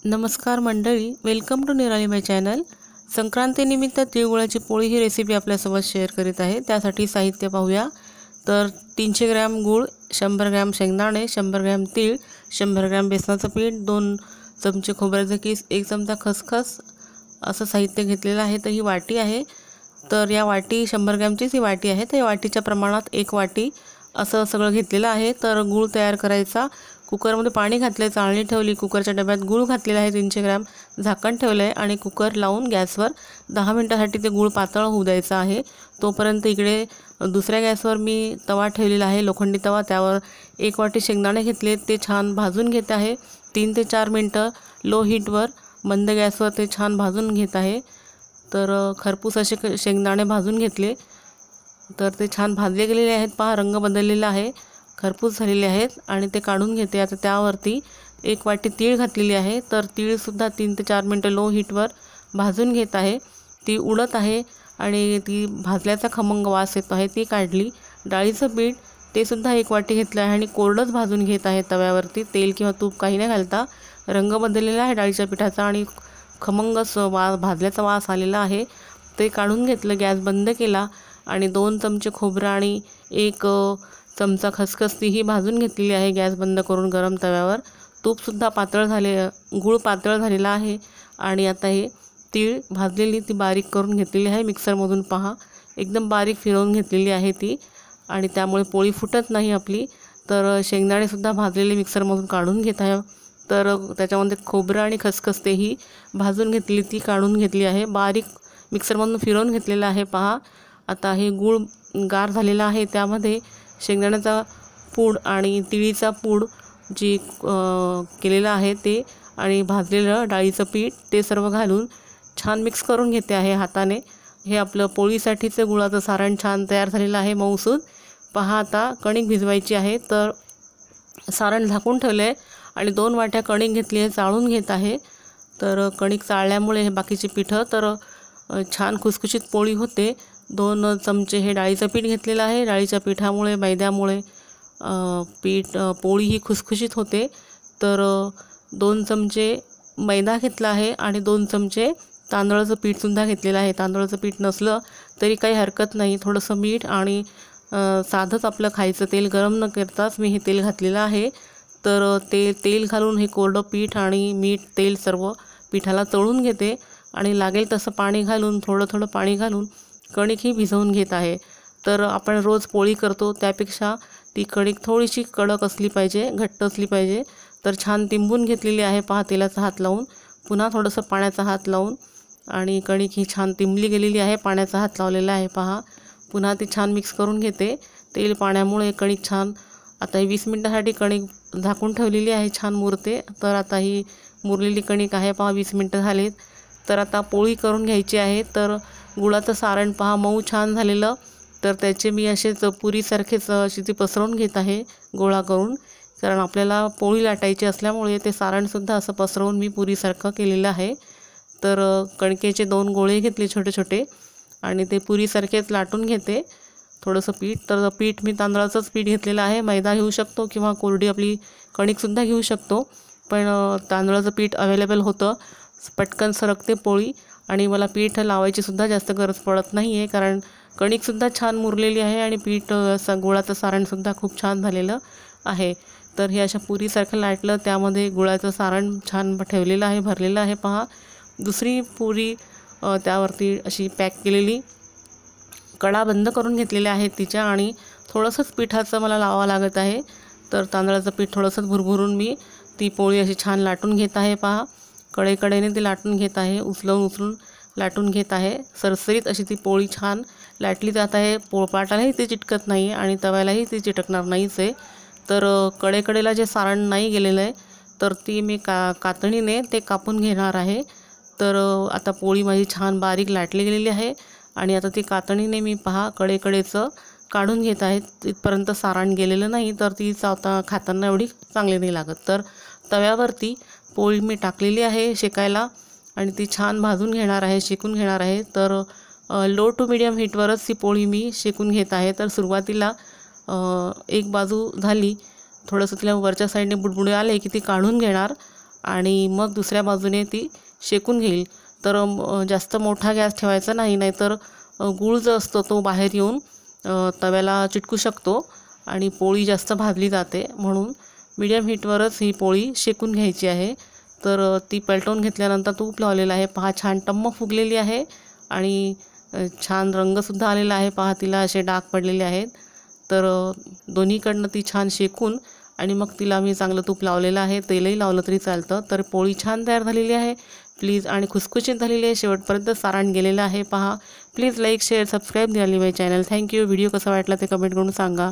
नमस्कार मंडळी, welcome to निराली माय चॅनल। संक्रांतीनिमित्त तिळगुळाची पोळी ही रेसिपी आपल्यासोबत शेअर करीत आहे। त्यासाठी साहित्य पाहूया। तर 300 ग्रॅम गूळ, 100 ग्रॅम शेंगदाणे, 100 ग्रॅम तीळ, 100 ग्रॅम बेसनाचं पीठ, 2 चमचे खोबऱ्याचा कीस, 1 चमचा खसखस असं साहित्य घेतलेलं आहे। तर ही वाटी आहे। तर या वाटी 100 ग्रॅमचीच ही वाटी आहे। तर या वाटीच्या प्रमाणात 1 वाटी असं सगळं घेतलेलं आहे। तर गूळ तयार करायचा। कुकरमध्ये पाणी घातले, चाळणी ठेवली, कुकरच्या डब्यात गूळ घातलेला आहे 300 ग्रॅम, झाकण ठेवलं आहे आणि कुकर लावून गॅसवर 10 मिनिटांसाठी ते गूळ पातळ होऊ द्यायचं आहे। तोपर्यंत इकडे दुसऱ्या गॅसवर मी तवा ठेवलेला आहे, लोखंडी तवा। त्यावर 1 वाटी शेंगदाणे घेतले, ते छान भाजून घेत आहे। 3 ते 4 मिनिटं लो हीटवर मंद गॅसवर ते छान भाजून घेत आहे। तर खरपूस असे शेंगदाणे भाजून घेतले, तर ते छान भाजले गेलेले आहेत। पहा, रंग बदललेला आहे, खरपूस झालेले आहेत आणि ते काढून घेते। आता त्यावरती 1 वाटी तीळ घातलेली आहे। तर तीळसुद्धा 3 ते 4 मिनिटं लो हीटवर भाजून घेत आहे। ती उडत आहे आणि ती भाजल्याचा खमंग वास येतो आहे, ती काढली। डाळीचं पीठ ते सुद्धा 1 वाटी घेतलं आहे आणि कोरडंच भाजून घेत आहे तव्यावरती, तेल किंवा तूप काही न घालता। रंग बदललेला आहे डाळीच्या पिठाचा आणि खमंग भाजल्याचा वास आलेला आहे, ते काढून घेतलं। गॅस बंद केला आणि 2 चमचे खोबरं आणि 1 चमचा खसखस तीही भाजून घेतलेली आहे गॅस बंद करून गरम तव्यावर। तूपसुद्धा पातळ झाले, गूळ पातळ झालेला आहे आणि आता हे तीळ भाजलेली ती बारीक करून घेतलेली आहे मिक्सरमधून। पहा, एकदम बारीक फिरवून घेतलेली आहे ती आणि त्यामुळे पोळी फुटत नाही आपली। तर शेंगदाणेसुद्धा भाजलेले मिक्सरमधून काढून घेत आहे। तर त्याच्यामध्ये खोबरं आणि खसखस तेही भाजून घेतली, ती काढून घेतली आहे, बारीक मिक्सरमधून फिरवून घेतलेलं आहे। पहा, आता हे गूळ गार झालेला आहे, त्यामध्ये शेंगदाण्याचा पूड आणि तिळीचा पूड जी केलेलं आहे ते आणि भाजलेलं डाळीचं पीठ ते सर्व घालून छान मिक्स करून घेते आहे हाताने। हे आपलं पोळीसाठीचं गुळाचं सारण छान तयार झालेलं आहे, मऊसूद। पहा, आता कणिक भिजवायची आहे। तर सारण झाकून ठेवलं आहे आणि 2 वाट्या कणिक घेतली आहे, चाळून घेत आहे। तर कणिक चाळल्यामुळे हे बाकीची पिठं तर छान खुसखुशीत पोळी होते। 2 चमचे हे डाळीचं पीठ घेतलेलं आहे। डाळीच्या पिठामुळे, मैद्यामुळे पोळी ही खुसखुशीत होते। तर 2 चमचे मैदा घेतला आहे आणि 2 चमचे तांदळाचं पीठसुद्धा घेतलेलं आहे। तांदळाचं पीठ नसलं तरी काही हरकत नाही, थोडंसं मीठ आणि साधंच आपलं खायचं तेल गरम न करताच मी हे तेल घातलेलं आहे। तर तेल घालून हे कोरडं पीठ आणि मीठ, तेल सर्व पिठाला तळून घेते आणि लागेल तसं पाणी घालून, थोडं पाणी घालून कणिक ही भिजवून घेत आहे। तर आपण रोज पोळी करतो त्यापेक्षा ती कणिक थोडीशी कडक असली पाहिजे, घट्ट असली पाहिजे। तर छान तिंबून घेतलेली आहे। पहा, तेलाचा हात लावून, पुन्हा थोडंसं पाण्याचा हात लावून आणि कणिक ही छान तिंबली गेलेली आहे, पाण्याचा हात लावलेला आहे। पहा, पुन्हा ती छान मिक्स करून घेते। तेल पाण्यामुळे कणिक छान, आता ही 20 मिनिटांसाठी कणिक झाकून ठेवलेली आहे, छान मुरते। तर आता ही मुरलेली कणिक आहे, पहा 20 मिनिटं झालीत। तर आता पोळी करून घ्यायची आहे। तर गुळाचं सारण पहा मऊ छान झालेलं, तर त्याचे मी असेच पुरीसारखेच अशी ती पसरवून घेत आहे गोळा करून, कारण आपल्याला पोळी लाटायची असल्यामुळे ते सारणसुद्धा असं पसरवून मी पुरीसारखं केलेलं आहे। तर कणकेचे 2 गोळे घेतले छोटे छोटे आणि ते पुरीसारखेच लाटून घेते। थोडंसं पीठ, तर पीठ मी तांदळाचंच पीठ घेतलेलं आहे, मैदा घेऊ शकतो किंवा कोरडी आपली कणिकसुद्धा घेऊ शकतो, पण तांदळाचं पीठ अवेलेबल होतं, पटकन सरकते पोळी आणि मला पीठ लावायची सुद्धा जास्त गरज पडत नाही आहे, कारण कणिकसुद्धा छान मुरलेली आहे आणि पीठ गुळाचं सारणसुद्धा खूप छान झालेलं आहे। तर हे अशा पुरीसारखं लाटलं, त्यामध्ये गुळाचं सारण छान ठेवलेलं आहे, भरलेलं आहे। पहा, दुसरी पुरी त्यावरती अशी पॅक केलेली, कडा बंद करून घेतलेल्या आहेत तिच्या आणि थोडंसंच पिठाचं मला लावावं लागत आहे। तर तांदळाचं पीठ थोडंसंच भुरभुरून मी ती पोळी अशी छान लाटून घेत आहे। पहा, कडेकडेने ती लाटून घेत आहे, उचलून लाटून घेत आहे। सरसरीत अशी ती पोळी छान लाटली जात आहे। पोळपाटालाही ती चिटकत नाही आणि तव्यालाही ती चिटकणार नाहीच आहे। तर कडेकडेला जे सारण नाही गेलेलं आहे, तर ती मी कातणीने ते कापून घेणार आहे। तर आता पोळी माझी छान बारीक लाटली गेलेली आहे आणि आता ती कातणीने मी पहा कडेकडेचं काढून घेत आहे। तिथपर्यंत सारण गेलेलं नाही, तर ती खाताना एवढी चांगली नाही लागत। तर तव्यावरती पोळी मी टाकलेली आहे शेकायला आणि ती छान भाजून घेणार आहे, शेकून घेणार आहे। तर लो टू मीडियम हीटवरच ती पोळी मी शेकून घेत आहे। तर सुरुवातीला एक बाजू झाली, थोडंसं तिला वरच्या साईडने बुडबुडे आले की ती काढून घेणार आणि मग दुसऱ्या बाजूने ती शेकून घेईल। तर जास्त मोठा गॅस ठेवायचा नाही, नाहीतर गूळ जो असतो तो बाहेर येऊन तव्याला चिटकू शकतो आणि पोळी जास्त भाजली जाते। म्हणून मीडियम हीटवरच ही पोळी शेकून घ्यायची आहे। तर ती पलटवून घेतल्यानंतर तूप लावलेलं आहे पहा, छान टम्म फुगलेली आहे आणि छान रंगसुद्धा आलेला आहे पहा, तिला असे डाग पडलेले आहेत। तर दोन्हीकडनं ती छान शेकून आणि मग तिला मी चांगलं तूप लावलेलं आहे, तेलही लावलं तरी चालतं। तर पोळी छान तयार झालेली आहे प्लीज आणि खुसखुशीत झालेली आहे, शेवटपर्यंत सारण गेलेलं आहे पहा। प्लीज लाईक शेअर सबस्क्राईब निराली बाई चॅनल। थँक्यू। व्हिडिओ कसा वाटला ते कमेंट करून सांगा।